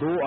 2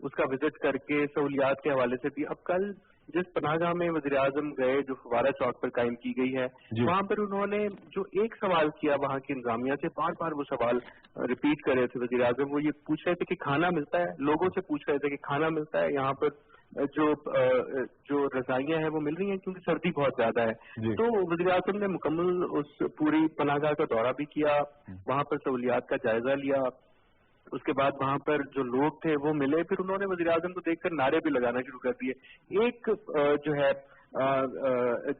اس کا وزٹ کر کے سہولیات کے حوالے سے بھی. اب کل جس پناہ گاہ میں وزیر اعظم گئے جو فوارہ چوک پر قائم کی گئی ہے, وہاں پر انہوں نے جو ایک سوال کیا وہاں کی انتظامیہ سے, بار بار وہ سوال ریپیٹ کر رہے تھے وزیر اعظم. وہ یہ پوچھ رہے تھے کہ کھانا ملتا ہے, لوگوں سے پوچھ رہے تھے کہ کھانا ملتا ہے, یہاں پر جو رضائیاں ہیں وہ مل رہی ہیں کیونکہ سردی بہت زیادہ ہے. تو وزیر اعظم نے مکمل اس پوری پناہ گاہ کا دورہ بھی کیا, وہاں پر سہولیات کا جائزہ لیا. اس کے بعد وہاں پر جو لوگ تھے وہ ملے, پھر انہوں نے وزیر اعظم کو دیکھ کر نعرے بھی لگانا شروع کر دیے. ایک جو ہے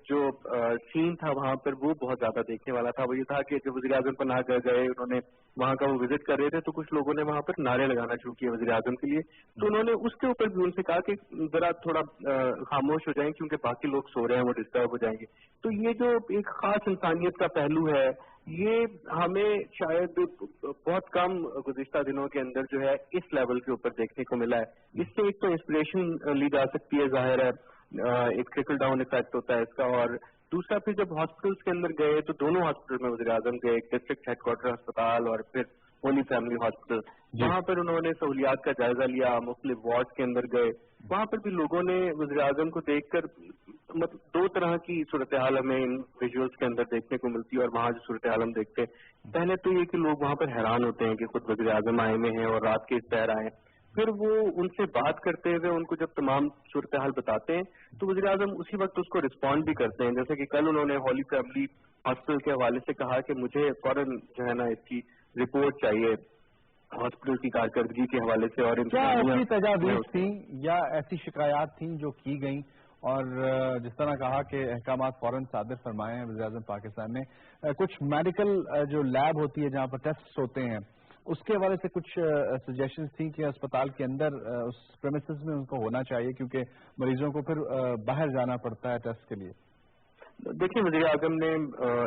جو سین تھا وہاں پر وہ بہت زیادہ دیکھنے والا تھا. وہ یہ تھا کہ جب وزیر اعظم پناہ گاہ گئے, انہوں نے وہاں کا وہ وزٹ کر رہے تھے, تو کچھ لوگوں نے وہاں پر نعرے لگانا شروع کیے وزیر اعظم کے لیے. تو انہوں نے اس کے اوپر بھی ان سے کہا کہ ذرا تھوڑا خاموش ہو جائیں کیونکہ باقی لوگ سو رہے ہیں, وہ ڈسٹرب ہو جائیں گے. تو یہ جو ایک خاص انسانیت کا پہلو ہے, یہ ہمیں شاید بہت کم گزشتہ دنوں کے اندر جو ہے اس لیول کے اوپر دیکھنے کو ملا ہے. اس سے ایک تو انسپریشن لی جا سکتی ہے, ظاہر ہے ایک ٹرکل ڈاؤن افیکٹ ہوتا ہے اس کا. اور دوسرا پھر جب ہاسپٹلس کے اندر گئے تو دونوں ہاسپٹل میں وزیر اعظم گئے, ایک ڈسٹرکٹ ہیڈ کوارٹر ہسپتال اور پھر ہولی فیملی ہاسپٹل, وہاں پر انہوں نے سہولیات کا جائزہ لیا, مختلف وارڈ کے اندر گئے. وہاں پر بھی لوگوں نے وزیر اعظم کو دیکھ کر مطلب دو طرح کی صورتحال ہمیں ان ویژولس کے اندر دیکھنے کو ملتی ہے. اور وہاں جو صورتحال ہم دیکھتے ہیں, پہلے تو یہ کہ لوگ وہاں پر حیران ہوتے ہیں کہ خود وزیر اعظم آئے ہوئے ہیں اور رات کے اس پہر آئے ہیں. پھر وہ ان سے بات کرتے ہوئے ان کو جب تمام صورتحال بتاتے ہیں تو وزیر اعظم اسی وقت اس کو رسپونڈ بھی کرتے ہیں. جیسے کہ کل انہوں نے ہولی فیملی ہاسپٹل کے حوالے سے کہا کہ مجھے فوراً جو ہے نا اس کی رپورٹ چاہیے ہاسپٹل کی کارکردگی کے حوالے سے. اور کیا ایسی تجاویز تھیں یا ایسی شکایات تھیں جو کی گئیں, اور جس طرح کہا کہ احکامات فوراً صادر فرمائے ہیں وزیر اعظم پاکستان نے, کچھ میڈیکل جو لیب ہوتی ہے جہاں پر ٹیسٹ ہوتے ہیں اس کے حوالے سے کچھ سجیشنز تھیں کہ اسپتال کے اندر اس پریمیسز میں ان کو ہونا چاہیے کیونکہ مریضوں کو پھر باہر جانا پڑتا ہے ٹیسٹ کے لیے؟ دیکھیں, وزیر اعظم نے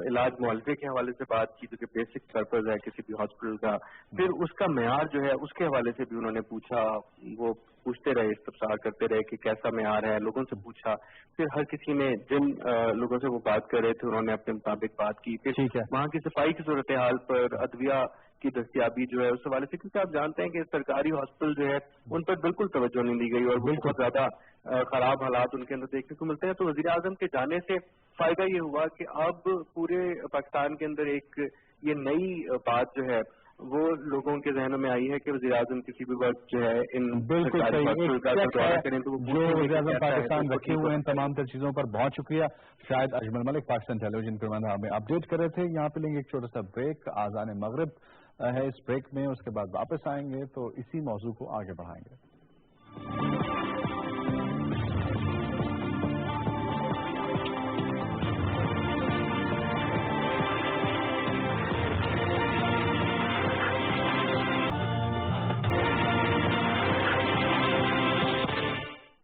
علاج معالجے کے حوالے سے بات کی جو کہ بیسک پرپز ہے کسی بھی ہاسپٹل کا. پھر اس کا معیار جو ہے اس کے حوالے سے بھی انہوں نے پوچھا, وہ پوچھتے رہے, استفسار کرتے رہے کہ کیسا معیار ہے, لوگوں سے پوچھا. پھر ہر کسی نے جن لوگوں سے وہ بات کر رہے تھے انہوں نے اپنے مطابق بات کی. پھر وہاں کی صفائی کی صورتحال پر, ادویہ کی دستیابی جو ہے اس حوالے سے, کیونکہ آپ جانتے ہیں کہ سرکاری ہاسپٹل جو ہے ان پر بالکل توجہ نہیں دی گئی اور بہت زیادہ خراب حالات ان کے اندر دیکھنے کو ملتے ہیں. تو وزیر اعظم کے جانے سے فائدہ یہ ہوا کہ اب پورے پاکستان کے اندر ایک یہ نئی بات جو ہے وہ لوگوں کے ذہنوں میں آئی ہے کہ وزیر اعظم کسی بھی وقت جو ہے ان بالکل جو وزیر اعظم پاکستان رکھے ہوئے ہیں تمام تر چیزوں پر. بہت شکریہ. شاید اجمل ملک پاکستان ٹیلی ویژن پر ہمیں اپڈیٹ کر رہے تھے. یہاں پہ لیں گے ایک چھوٹا سا بریک, آذان مغرب ہے اس بریک میں, اس کے بعد واپس آئیں گے تو اسی موضوع کو آگے بڑھائیں گے.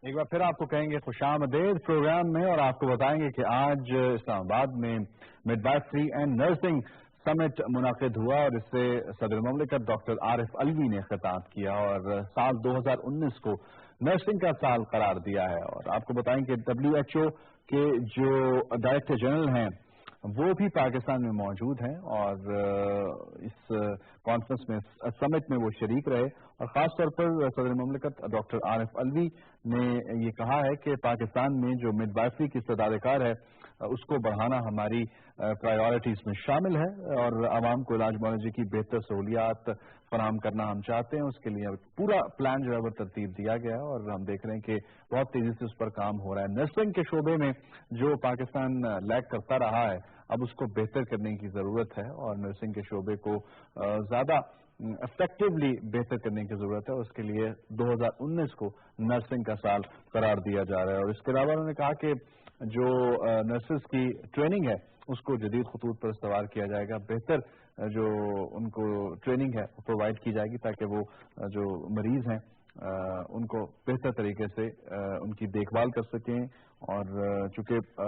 ایک بار پھر آپ کو کہیں گے خوش آمدید پروگرام میں, اور آپ کو بتائیں گے کہ آج اسلام آباد میں مڈ وائفری اینڈ نرسنگ سمٹ منعقد ہوا اور اس سے صدر مملکت ڈاکٹر عارف علوی نے خطاب کیا اور سال 2019 کو نرسنگ کا سال قرار دیا ہے. اور آپ کو بتائیں کہ WHO کے جو ڈائریکٹر جنرل ہیں وہ بھی پاکستان میں موجود ہیں اور اس کانفرنس میں سمٹ میں وہ شریک رہے. اور خاص طور پر صدر مملکت ڈاکٹر عارف علوی نے یہ کہا ہے کہ پاکستان میں جو مڈ وائفری کی استعداد کار ہے اس کو بڑھانا ہماری پرائیورٹیز میں شامل ہے اور عوام کو علاج معالجے کی بہتر سہولیات فراہم کرنا ہم چاہتے ہیں. اس کے لیے پورا پلان جو ہے وہ ترتیب دیا گیا ہے اور ہم دیکھ رہے ہیں کہ بہت تیزی سے اس پر کام ہو رہا ہے. نرسنگ کے شعبے میں جو پاکستان لیگ کرتا رہا ہے اب اس کو بہتر کرنے کی ضرورت ہے اور نرسنگ کے شعبے کو زیادہ افیکٹولی بہتر کرنے کی ضرورت ہے. اس کے لیے 2019 کو نرسنگ کا سال قرار دیا جا رہا ہے. اور اس کے علاوہ انہوں نے کہا کہ جو نرسز کی ٹریننگ ہے اس کو جدید خطوط پر استوار کیا جائے گا, بہتر جو ان کو ٹریننگ ہے وہ پرووائڈ کی جائے گی تاکہ وہ جو مریض ہیں ان کو بہتر طریقے سے ان کی دیکھ بھال کر سکیں. اور چونکہ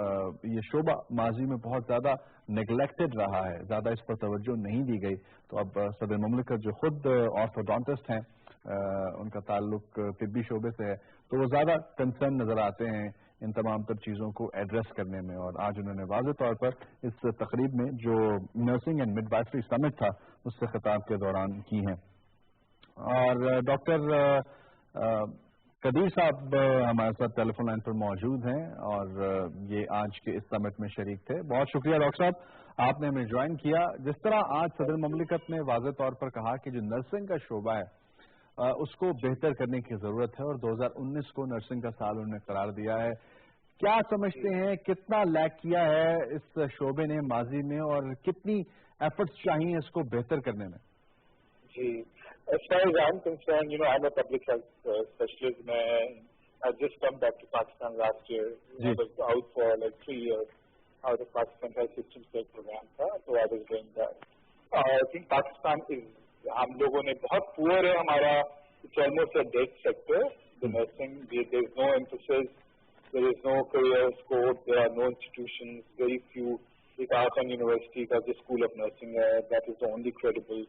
یہ شعبہ ماضی میں بہت زیادہ نیگلیکٹڈ رہا ہے, زیادہ اس پر توجہ نہیں دی گئی, تو اب صدر مملکت جو خود آرتھوڈونٹسٹ ہیں ان کا تعلق طبی شعبے سے ہے تو وہ زیادہ کنسرن نظر آتے ہیں ان تمام تر چیزوں کو ایڈریس کرنے میں. اور آج انہوں نے واضح طور پر اس تقریب میں جو نرسنگ اینڈ مڈ وائفری سمٹ تھا اس سے خطاب کے دوران کی ہیں. اور ڈاکٹر قدیر صاحب ہمارے ساتھ ٹیلی فون لائن پر موجود ہیں اور یہ آج کے اس سمٹ میں شریک تھے. بہت شکریہ ڈاکٹر صاحب آپ نے ہمیں جوائن کیا. جس طرح آج صدر مملکت نے واضح طور پر کہا کہ جو نرسنگ کا شعبہ ہے اس کو بہتر کرنے کی ضرورت ہے اور 2019 کو نرسنگ کا سال انہوں نے قرار دیا ہے, کیا سمجھتے ہیں کتنا لیک کیا ہے اس شعبے نے ماضی میں اور کتنی ایفرٹس چاہیے اس کو بہتر کرنے میں؟ جی, as far as I'm concerned, I'm a public health specialist. I just come back to Pakistan last year. I was out for like 3 years out of Pakistan Health System State program tha, so I was doing that. I think Pakistan is, hum logon ne bahut poor hai hamara, it's almost a dead sector. The nursing, there is no emphasis, there is no career scope, there are no institutions, very few. Like Aakan University ka jo School of Nursing hai, that is the only credible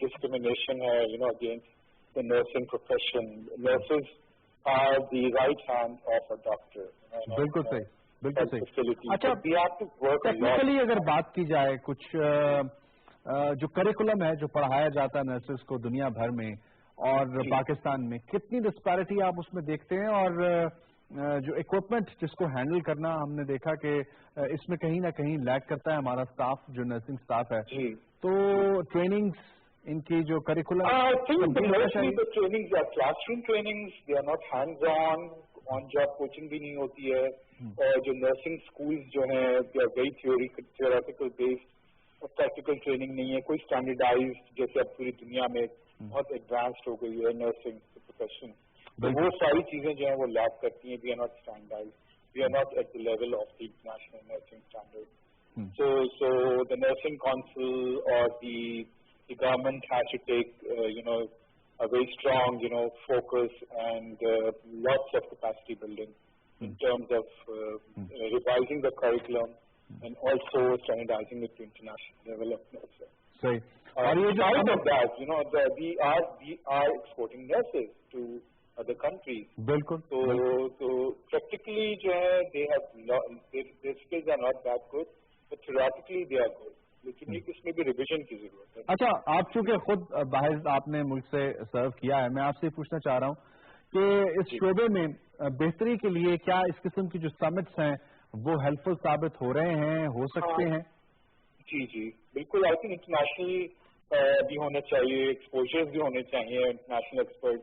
discrimination hai, against the nursing profession. Nurses are the right hand of a doctor. بالکل صحیح, بالکل صحیح. اچھا, technically اگر بات کی جائے کچھ جو کریکولم ہے جو پڑھایا جاتا ہے نرسز کو دنیا بھر میں اور پاکستان میں, کتنی ڈسپیرٹی آپ اس میں دیکھتے ہیں اور جو اکوپمنٹ جس کو ہینڈل کرنا ہم نے دیکھا کہ اس میں کہیں نہ کہیں لیک کرتا ہے ہمارا اسٹاف جو نرسنگ اسٹاف ہے, تو ٹریننگز ان کی جو curriculum training classroom trainings, they are not hands on job coaching بھی نہیں ہوتی ہے. اور جو نرسنگ اسکولز جو ہیں they are very theoretical based, اور پریکٹیکل ٹریننگ نہیں ہے, کوئی اسٹینڈرڈائزڈ, جیسے اب پوری دنیا میں بہت ایڈوانسڈ ہو گئی ہے نرسنگ پروفیشن. وہ ساری چیزیں جو ہیں وہ لیک کرتی ہیں. We are not standardised, we are not at the level of the international nursing standard. So the nursing council or the government has to take, a very strong, focus and lots of capacity building in terms of revising the curriculum and also standardizing it to international level of nurses. Right. Aside of that, we are exporting nurses to other countries. بالکل. So practically, they their skills are not that good. Theoretically they are good, لیکن اس میں بھی revision کی ضرورت ہے. اچھا, آپ چونکہ خود باہر آپ نے ملک سے سرو کیا ہے, میں آپ سے پوچھنا چاہ رہا ہوں کہ اس شعبے میں بہتری کے لیے کیا اس قسم کی جو سمٹس ہیں وہ ہیلپ فل ثابت ہو رہے ہیں, ہو سکتے ہیں؟ جی بالکل. آئی تھنک انٹرنیشنلی بھی ہونے چاہیے, ایکسپوجرز بھی ہونے چاہیے. انٹرنیشنل ایکسپرٹ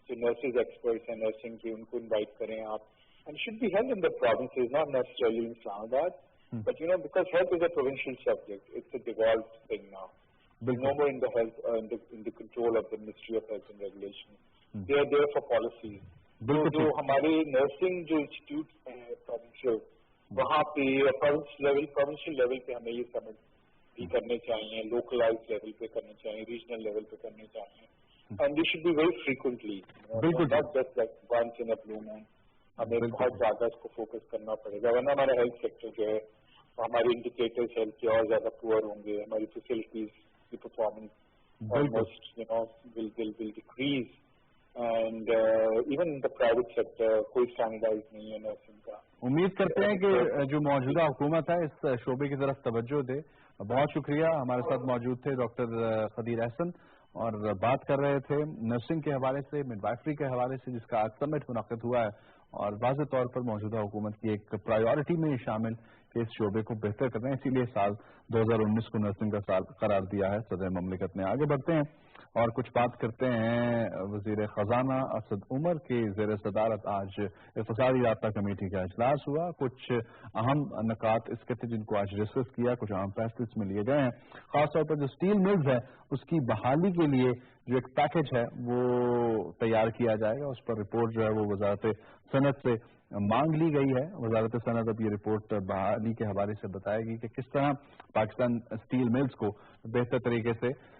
جو نرسز ایکسپرٹس ہیں نرسنگ کے, ان کو انوائٹ کریں آپ. And should be held in the provinces, not necessarily in Islamabad. But because health is a provincial subject, it's a devolved thing now. No more in the health, in the control of the Ministry of Health and Regulation. They are there for policies. جو ہمارے nursing جو institute ہیں provincial, وہاں پہ provincial level پہ ہمیں یہ سمجھ بھی کرنے چاہیے, localized level پہ کرنے چاہیے, regional level پہ کرنے چاہیے. And they should be very frequently. Not just like once in a blue moon. ہمیں بہت زیادہ اس کو فوکس کرنا پڑے گا, ورنہ ہمارا ہیلتھ سیکٹر جو ہے ہمارے انڈیکیٹرز ہیلتھ کے اور زیادہ پور ہوں گے. ہماری فیسلٹیز کی performance almost will decrease. And even in the private sector کوئی اسٹینڈرڈائز نہیں ہے نرسنگ کا. امید کرتے ہیں کہ جو موجودہ حکومت ہے اس شعبے کی طرف توجہ دے. بہت شکریہ. ہمارے ساتھ موجود تھے ڈاکٹر قدیر احسن اور بات کر رہے تھے نرسنگ کے حوالے سے, مڈوائفری کے حوالے سے, جس کا آج سمٹ منعقد ہوا ہے اور واضح طور پر موجودہ حکومت کی ایک پرائیورٹی میں شامل کہ اس شعبے کو بہتر کرنا ہے. اسی لیے سال 2019 کو نرسنگ کا سال قرار دیا ہے صدر مملکت نے. آگے بڑھتے ہیں اور کچھ بات کرتے ہیں. وزیر خزانہ اسد عمر کے زیر صدارت آج اقتصادی رابطہ کمیٹی کا اجلاس ہوا. کچھ اہم نکات اس کے تھے جن کو آج ڈسکس کیا, کچھ اہم فیصلے اس میں لیے گئے ہیں. خاص طور پر جو اسٹیل ملز ہے اس کی بحالی کے لیے جو ایک پیکج ہے وہ تیار کیا جائے گا. اس پر رپورٹ جو ہے وہ وزارت صنعت سے مانگ لی گئی ہے. وزارت صنعت اب یہ رپورٹ بحالی کے حوالے سے بتائے گی کہ کس طرح پاکستان اسٹیل ملز کو بہتر طریقے سے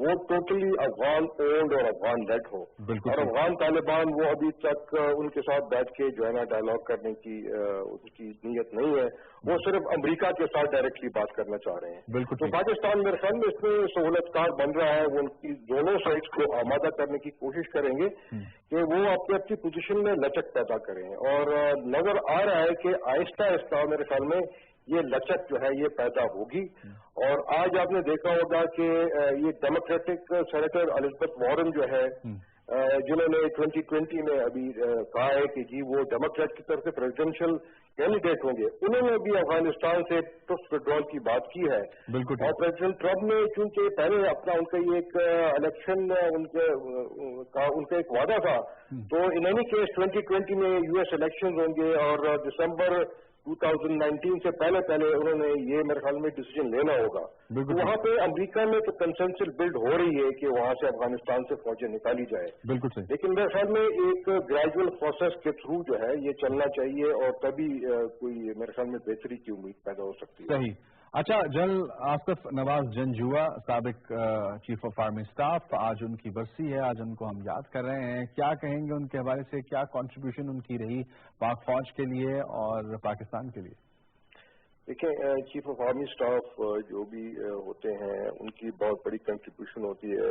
وہ ٹوٹلی افغان اونڈ اور افغان لیڈ ہو، اور افغان طالبان وہ ابھی تک ان کے ساتھ بیٹھ کے جو ہے نا ڈائلاگ کرنے کی ان کی نیت نہیں ہے، وہ صرف امریکہ کے ساتھ ڈائریکٹلی بات کرنا چاہ رہے ہیں. تو پاکستان میرے خیال میں اس میں سہولت کار بن رہا ہے، وہ ان کی دونوں سائڈس کو آمادہ کرنے کی کوشش کریں گے کہ وہ اپنی پوزیشن میں لچک پیدا کریں، اور نظر آ رہا ہے کہ آہستہ آہستہ میرے خیال میں یہ لچک جو ہے یہ پیدا ہوگی. اور آج آپ نے دیکھا ہوگا کہ یہ ڈیموکریٹک سینیٹر الزبتھ وارن جو ہے جنہوں نے 2020 میں ابھی کہا ہے کہ جی وہ ڈیموکریٹ کی طرف سے پریزیڈینشیل کینڈیڈیٹ ہوں گے، انہوں نے بھی افغانستان سے ٹرسٹ وڈرال کی بات کی ہے. اور پریزیڈنٹ ٹرمپ نے چونکہ پہلے اپنا ان کا یہ ایک الیکشن ان کا ایک وعدہ تھا، تو ان اینی کیس 2020 میں US الیکشن ہوں گے، اور دسمبر 2019 سے پہلے انہوں نے یہ میرے خیال میں ڈیسیجن لینا ہوگا. وہاں پہ امریکہ میں تو کنسنسس بلڈ ہو رہی ہے کہ وہاں سے افغانستان سے فوجیں نکالی جائے، لیکن میرے خیال میں ایک گریجول پروسیس کے تھرو جو ہے یہ چلنا چاہیے، اور تبھی کوئی میرے خیال میں بہتری کی امید پیدا ہو سکتی ہے. صحیح. اچھا، جنرل آصف نواز جنجوعہ، سابق چیف آف آرمی اسٹاف، آج ان کی برسی ہے، آج ان کو ہم یاد کر رہے ہیں. کیا کہیں گے ان کے حوالے سے، کیا کنٹریبیوشن ان کی رہی پاک فوج کے لیے اور پاکستان کے لیے؟ دیکھیں، چیف آف آرمی اسٹاف جو بھی ہوتے ہیں ان کی بہت بڑی کنٹریبیوشن ہوتی ہے.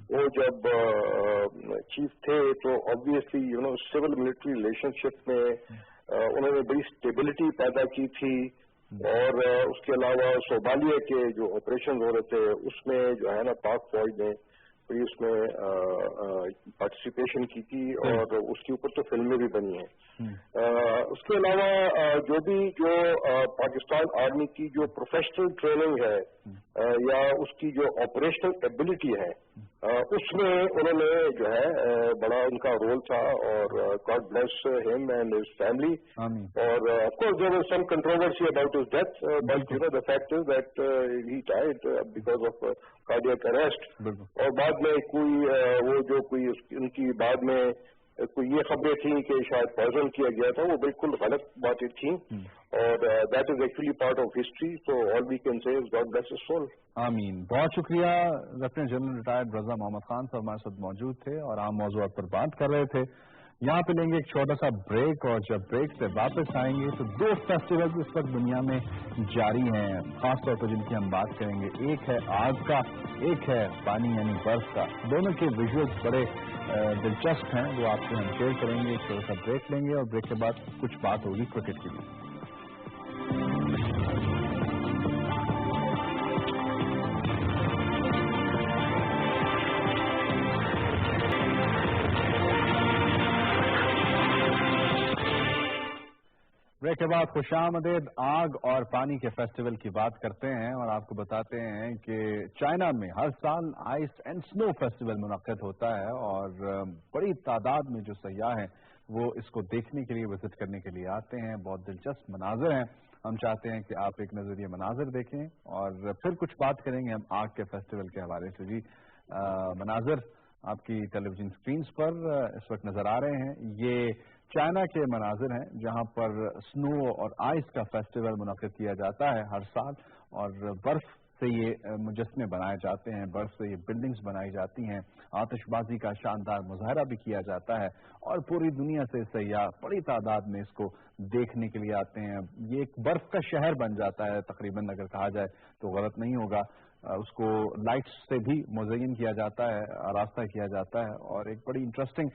وہ جب چیف تھے تو آبویسلی سول ملٹری ریلیشن شپ میں انہوں نے بڑی اسٹیبلٹی پیدا کی تھی، اور اس کے علاوہ صومالیہ کے جو آپریشن ہو رہے تھے اس میں جو ہے نا پاک فوج نے بڑی اس میں پارٹیسپیشن کی تھی، اور اس کے اوپر تو فلمیں بھی بنی ہیں. اس کے علاوہ جو پاکستان آرمی کی جو پروفیشنل ٹریننگ ہے یا اس کی جو آپریشنل ایبلٹی ہے، اس میں انہوں نے جو ہے بڑا ان کا رول تھا، اور God bless him and his family. اور of course there was some controversy about his death, but the fact is that he died because of cardiac arrest. اور بعد میں کوئی ان کی بعد میں کوئی یہ خبریں تھیں کہ شاید پوائزن کیا گیا تھا، وہ بالکل غلط باتیں تھیں، اور that is actually part of history. So all we can say God bless his soul. آمین. بہت شکریہ. Lieutenant general retired Raza Muhammad Khan sahib ہمارے ساتھ موجود تھے اور عام موضوعات پر بات کر رہے تھے. یہاں پہ لیں گے ایک چھوٹا سا بریک، اور جب بریک سے واپس آئیں گے تو 2 فیسٹیول اس وقت دنیا میں جاری ہیں، خاص طور پر جن کی ہم بات کریں گے. ایک ہے آگ کا، ایک ہے پانی یعنی برف کا. دونوں کے ویژولز بڑے دلچسپ ہیں، وہ آپ سے ہم شیئر کریں گے. ایک چھوٹا سا بریک لیں گے، اور بریک کے بعد کچھ بات ہوگی کرکٹ کے لیے. بریک کے بعد خوش آمدید. آگ اور پانی کے فیسٹیول کی بات کرتے ہیں، اور آپ کو بتاتے ہیں کہ چائنا میں ہر سال آئس اینڈ سنو فیسٹیول منعقد ہوتا ہے، اور بڑی تعداد میں جو سیاح ہیں وہ اس کو دیکھنے کے لیے، وزٹ کرنے کے لیے آتے ہیں. بہت دلچسپ مناظر ہیں. ہم چاہتے ہیں کہ آپ ایک نظر یہ مناظر دیکھیں، اور پھر کچھ بات کریں گے ہم آگ کے فیسٹیول کے حوالے سے. جی، مناظر آپ کی ٹیلی ویژن اسکرینز پر اس وقت نظر آ رہے ہیں. یہ چائنا کے مناظر ہیں جہاں پر سنو اور آئس کا فیسٹیول منعقد کیا جاتا ہے ہر سال، اور برف سے یہ مجسمے بنائے جاتے ہیں، برف سے یہ بلڈنگز بنائی جاتی ہیں، آتش بازی کا شاندار مظاہرہ بھی کیا جاتا ہے، اور پوری دنیا سے سیاح بڑی تعداد میں اس کو دیکھنے کے لیے آتے ہیں. یہ ایک برف کا شہر بن جاتا ہے تقریباً، اگر کہا جائے تو غلط نہیں ہوگا. اس کو لائٹس سے بھی مزین کیا جاتا ہے، آراستہ کیا جاتا ہے، اور ایک بڑی انٹرسٹنگ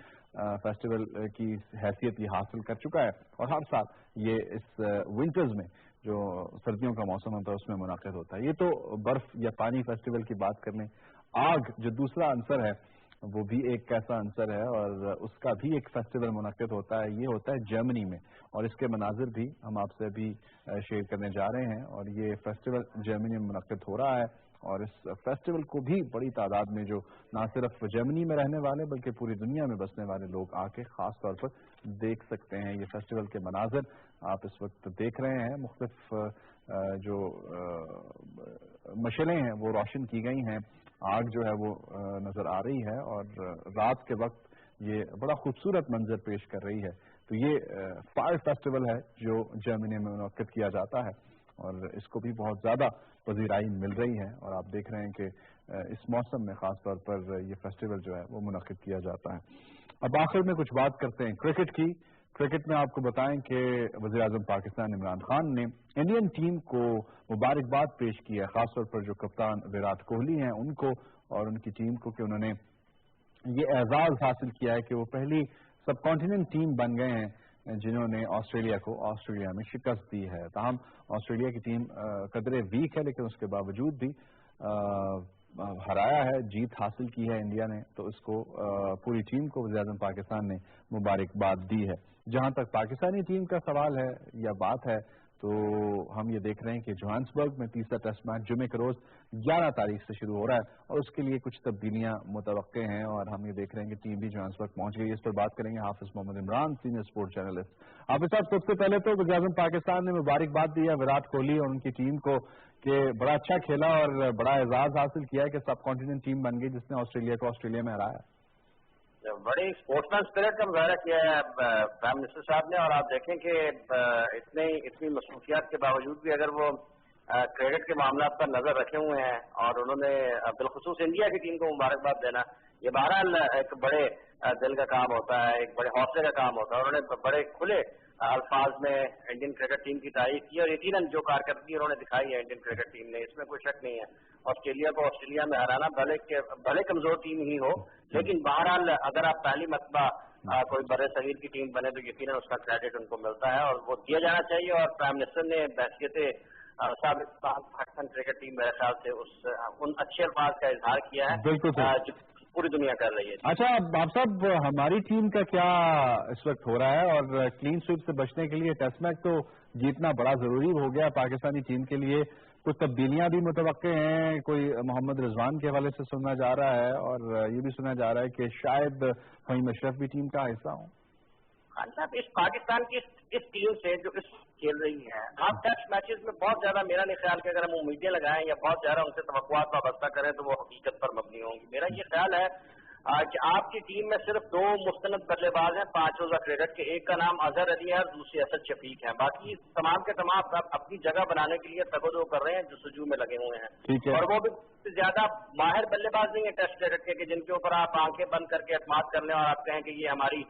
فیسٹیول کی حیثیت یہ حاصل کر چکا ہے. اور ہر سال یہ اس ونٹرز میں جو سردیوں کا موسم ہوتا ہے اس میں منعقد ہوتا ہے. یہ تو برف یا پانی فیسٹیول کی بات کر لیں. آگ جو دوسرا عنصر ہے وہ بھی ایک ایسا عنصر ہے، اور اس کا بھی ایک فیسٹیول منعقد ہوتا ہے. یہ ہوتا ہے جرمنی میں، اور اس کے مناظر بھی ہم آپ سے ابھی شیئر کرنے جا رہے ہیں. اور یہ فیسٹیول جرمنی میں منعقد ہو رہا ہے، اور اس فیسٹیول کو بھی بڑی تعداد میں جو نہ صرف جرمنی میں رہنے والے بلکہ پوری دنیا میں بسنے والے لوگ آ کے خاص طور پر دیکھ سکتے ہیں. یہ فیسٹیول کے مناظر آپ اس وقت دیکھ رہے ہیں. مختلف جو مشعلیں ہیں وہ روشن کی گئی ہیں. آگ جو ہے وہ نظر آ رہی ہے، اور رات کے وقت یہ بڑا خوبصورت منظر پیش کر رہی ہے. تو یہ فائر فیسٹیول ہے جو جرمنی میں منعقد کیا جاتا ہے. اور اس کو بھی بہت زیادہ پذیرائی مل رہی ہے، اور آپ دیکھ رہے ہیں کہ اس موسم میں خاص طور پر یہ فیسٹیول جو ہے وہ منعقد کیا جاتا ہے۔ اب آخر میں کچھ بات کرتے ہیں کرکٹ کی۔ کرکٹ میں آپ کو بتائیں کہ وزیر اعظم پاکستان عمران خان نے انڈین ٹیم کو مبارکباد پیش کی ہے، خاص طور پر جو کپتان وراٹ کوہلی ہیں ان کو اور ان کی ٹیم کو، کہ انہوں نے یہ اعزاز حاصل کیا ہے کہ وہ پہلی سب کانٹیننٹ ٹیم بن گئے ہیں جنہوں نے آسٹریلیا میں شکست دی ہے۔ تاہم آسٹریلیا کی ٹیم قدرے ویک ہے، لیکن اس کے باوجود بھی ہرایا ہے، جیت حاصل کی ہے انڈیا نے، تو اس کو پوری ٹیم کو وزیر اعظم پاکستان نے مبارکباد دی ہے۔ جہاں تک پاکستانی ٹیم کا سوال ہے یا بات ہے، تو ہم یہ دیکھ رہے ہیں کہ جوہانسبرگ میں تیسرا ٹیسٹ میچ جمعے کے روز 11 تاریخ سے شروع ہو رہا ہے، اور اس کے لیے کچھ تبدیلیاں متوقع ہیں، اور ہم یہ دیکھ رہے ہیں کہ ٹیم بھی جوہانسبرگ پہنچ گئی ہے۔ اس پر بات کریں گے حافظ محمد عمران، سینئر اسپورٹ جرنلسٹ۔ حافظ صاحب، سب سے پہلے تو وزیر اعظم پاکستان نے مبارکباد دی ہے وراٹ کوہلی اور ان کی ٹیم کو کہ بڑا اچھا کھیلا اور بڑا اعزاز حاصل کیا ہے کہ سب کانٹیننٹ ٹیم بن گئی جس نے آسٹریلیا کو آسٹریلیا میں ہرایا۔ بڑی اسپورٹس مین اسپرٹ کا مظاہرہ کیا ہے پرائم منسٹر صاحب نے، اور آپ دیکھیں کہ اتنی مصروفیات کے باوجود بھی اگر وہ کرکٹ کے معاملات پر نظر رکھے ہوئے ہیں، اور انہوں نے بالخصوص انڈیا کی ٹیم کو مبارکباد دینا، یہ بہرحال ایک بڑے دل کا کام ہوتا ہے، ایک بڑے حوصلے کا کام ہوتا ہے۔ انہوں نے بڑے کھلے الفاظ میں انڈین کرکٹ ٹیم کی تعریف کی، اور یقیناً جو کارکردگی انہوں نے دکھائی ہے انڈین کرکٹ ٹیم نے، اس میں کوئی شک نہیں ہے۔ آسٹریلیا کو آسٹریلیا میں ہرانا بھلے کمزور ٹیم ہی ہو، لیکن بہرحال اگر آپ پہلی مرتبہ کوئی بڑے صغیر کی ٹیم بنے تو یقیناً اس کا کریڈٹ ان کو ملتا ہے، اور وہ دیا جانا چاہیے۔ اور پرائم منسٹر نے بحثیت سابق پاکستان کرکٹ ٹیم میرے خیال سے ان اچھے الفاظ کا اظہار کیا ہے جو پوری دنیا کر رہی ہے۔ اچھا آپ صاحب، ہماری ٹیم کا کیا اس وقت ہو رہا ہے؟ اور کلین سویپ سے بچنے کے لیے ٹیسٹ میچ تو جیتنا بڑا ضروری ہو گیا پاکستانی ٹیم کے لیے، کچھ تبدیلیاں بھی متوقع ہیں، کوئی محمد رضوان کے حوالے سے سننا جا رہا ہے، اور یہ بھی سنا جا رہا ہے کہ شاید فہیم اشرف بھی ٹیم کا حصہ ہوں۔ خان صاحب، اس پاکستان کی اس ٹیم سے جو اس کھیل رہی ہے، آپ ٹیسٹ میچز میں بہت زیادہ، میرا نہیں خیال کہ اگر ہم امیدیں لگائیں یا بہت زیادہ ان سے توقعات وابستہ کریں تو وہ حقیقت پر مبنی ہوں گی۔ میرا یہ خیال ہے کہ آپ کی ٹیم میں صرف 2 مستند بلے باز ہیں 5 روزہ کرکٹ کے، ایک کا نام اظہر علی ہے اور دوسرے اسد شفیق ہیں، باقی تمام کے تمام اپنی جگہ بنانے کے لیے تگودو کر رہے ہیں، جو سجو میں لگے ہوئے ہیں، اور وہ بھی زیادہ ماہر بلے باز نہیں ہے ٹیسٹ کرکٹ کے کہ جن کے اوپر آپ آنکھیں بند کر کے اعتماد کر لیں اور آپ کہیں کہ یہ ہماری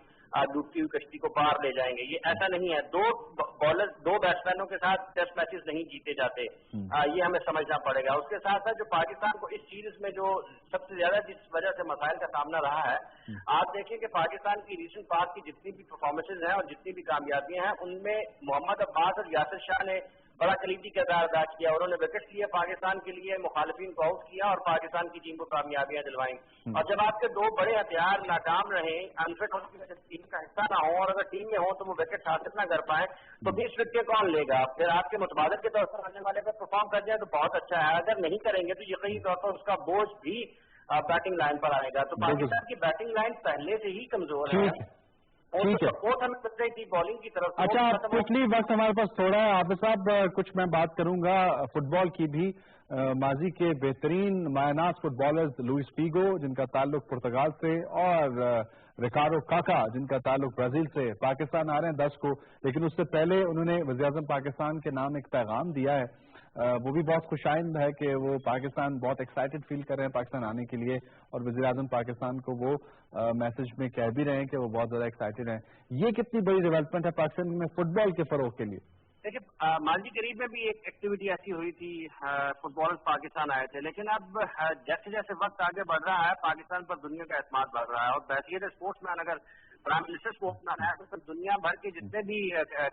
ڈوبتی ہوئی کشتی کو پار لے جائیں گے، یہ ایسا نہیں ہے۔ 2 بیٹسمینوں کے ساتھ ٹیسٹ میچز نہیں جیتے جاتے، یہ ہمیں سمجھنا پڑے گا۔ اس کے ساتھ ساتھ جو پاکستان کو اس سیریز میں جو سب سے زیادہ جس وجہ سے مسائل کا سامنا رہا ہے، آپ دیکھیں کہ پاکستان کی ریسنٹ پاس کی جتنی بھی پرفارمنسز ہیں اور جتنی بھی کامیابیاں ہیں، ان میں محمد عباس اور یاسر شاہ نے بڑا کلیدی کردار ادا کیا، انہوں نے وکٹ لیے پاکستان کے لیے، مخالفین کو آؤٹ کیا اور پاکستان کی ٹیم کو کامیابیاں دلوائیں۔ اور جب آپ کے 2 بڑے ہتھیار ناکام رہیں، انفٹ ہونے کی وجہ سے ٹیم کا حصہ نہ ہو، اور اگر ٹیم میں ہو تو وہ وکٹ حاصل نہ کر پائیں، تو 20 وکٹیں کون لے گا؟ پھر آپ کے متبادل کے طور پر آنے والے پر پرفارم کر جائیں تو بہت اچھا ہے، اگر نہیں کریں گے تو یقینی طور پر اس کا بوجھ بھی بیٹنگ لائن پر آئے گا۔ تو پاکستان کی بیٹنگ لائن پہلے سے ہی کمزور ہے، سپورٹ ہمیں مل رہی تھی بالنگ کی طرف۔ اچھا کوئکلی، وقت ہمارے پاس تھوڑا ہے حافظ صاحب، کچھ میں بات کروں گا فٹ بال کی بھی۔ ماضی کے بہترین مایہ ناز فٹ بالرز لوئس فیگو جن کا تعلق پرتگال سے، اور ریکارڈو کاکا جن کا تعلق برازیل سے پاکستان آ رہے ہیں 10 کو، لیکن اس سے پہلے انہوں نے وزیر اعظم پاکستان کے نام ایک پیغام دیا ہے، وہ بھی بہت خوش آئند ہے کہ وہ پاکستان بہت ایکسائٹڈ فیل کر رہے ہیں پاکستان آنے کے لیے، اور وزیر اعظم پاکستان کو وہ میسج میں کہہ بھی رہے ہیں کہ وہ بہت زیادہ ایکسائٹڈ ہیں۔ یہ کتنی بڑی ڈیولپمنٹ ہے پاکستان میں فٹ بال کے فروغ کے لیے؟ دیکھیے، ماضی قریب میں بھی ایک ایکٹیویٹی ایسی ہوئی تھی، فٹ بالرز پاکستان آئے تھے، لیکن اب جیسے جیسے وقت آگے بڑھ رہا ہے پاکستان پر دنیا کا اعتماد بڑھ رہا ہے، اور بحثیت اسپورٹس مین اگر پرائم منسٹر اسپورٹس مین ہے تو دنیا بھر کے جتنے بھی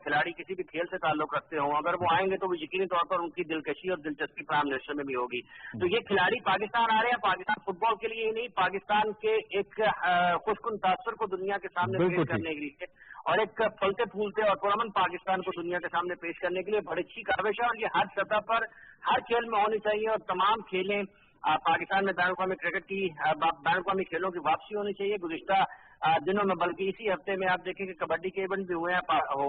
کھلاڑی کسی بھی کھیل سے تعلق رکھتے ہوں، اگر وہ آئیں گے تو وہ یقینی طور پر ان کی دلکشی اور دلچسپی پرائم منسٹر میں بھی ہوگی۔ تو یہ کھلاڑی پاکستان آ رہے ہیں، پاکستان فٹ بال کے لیے ہی نہیں، پاکستان کے ایک خوشکن تاثر کو دنیا کے سامنے پیش کرنے کے لیے، اور ایک پھلتے پھولتے اور پرامن پاکستان کو دنیا کے سامنے پیش کرنے کے لیے بڑی اچھی کاوش ہے، اور یہ ہر سطح پر ہر کھیل میں ہونی چاہیے، اور تمام کھیلیں پاکستان میں بین الاقوامی کرکٹ کی بین الاقوامی کھیلوں کی واپسی ہونی چاہیے۔ گزشتہ دنوں میں بلکہ اسی ہفتے میں آپ دیکھیں کہ کبڈی کے ایونٹ بھی ہو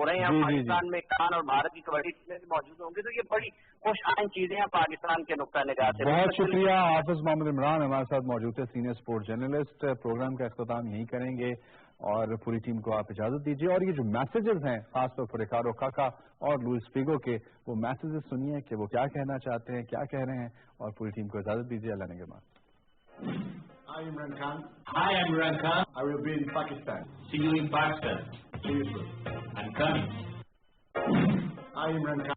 رہے ہیں پاکستان میں، کان اور بھارت کی کبڈی ٹیمیں بھی موجود ہوں گی، تو یہ بڑی خوش آئند چیزیں ہیں پاکستان کے نقطہ نگاہ سے۔ بہت شکریہ حافظ محمد عمران ہمارے ساتھ موجود ہے، سینئر اسپورٹ جرنلسٹ۔ پروگرام کا اختتام یہی کریں گے۔ اور پوری ٹیم کو آپ اجازت دیجیے. اور یہ جو میسیجز ہیں خاص طور پر ریکارڈو کاکا اور لوئس فیگو کے، وہ میسیجز سنیے کہ وہ کیا کہنا چاہتے ہیں، کیا کہہ رہے ہیں، اور پوری ٹیم کو اجازت دیجیے. اللہ نگہبان. Hi Imran Khan. Hi Imran Khan. I will be in Pakistan. See you in Pakistan. See you soon. I'm coming. Hi Imran Khan.